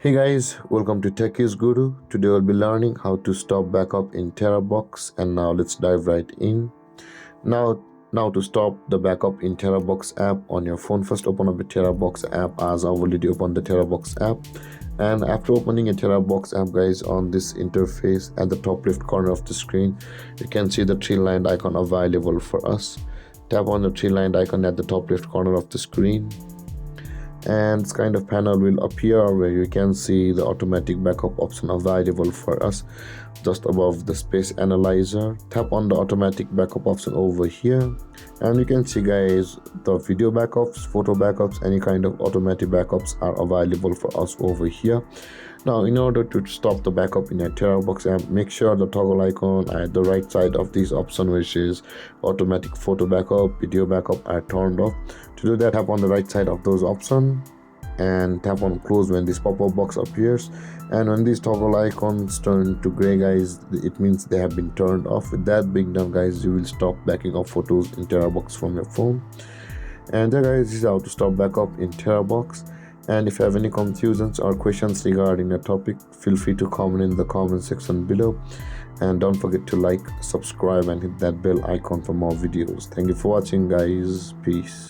Hey guys, welcome to Techies Guru. Today we'll be learning how to stop backup in Terabox, and now let's dive right in. Now to stop the backup in Terabox app on your phone, first open up the Terabox app, as I've already opened the Terabox app. And after opening a Terabox app, guys, on this interface at the top left corner of the screen, you can see the three-lined icon available for us. Tap on the three-lined icon at the top left corner of the screen, and this kind of panel will appear where you can see the automatic backup option available for us just above the space analyzer. Tap on the automatic backup option over here, and you can see, guys, the video backups, photo backups, any kind of automatic backups are available for us over here. Now, in order to stop the backup in a Terabox app, make sure the toggle icon at the right side of this option, which is automatic photo backup, video backup, are turned off. To do that, tap on the right side of those options and tap on close when this pop-up box appears. And when these toggle icons turn to gray, guys, it means they have been turned off. With that being done, guys, you will stop backing up photos in Terabox from your phone. And there, guys, this is how to stop backup in Terabox. And if you have any confusions or questions regarding the topic, feel free to comment in the comment section below. And don't forget to like, subscribe, and hit that bell icon for more videos. Thank you for watching, guys. Peace.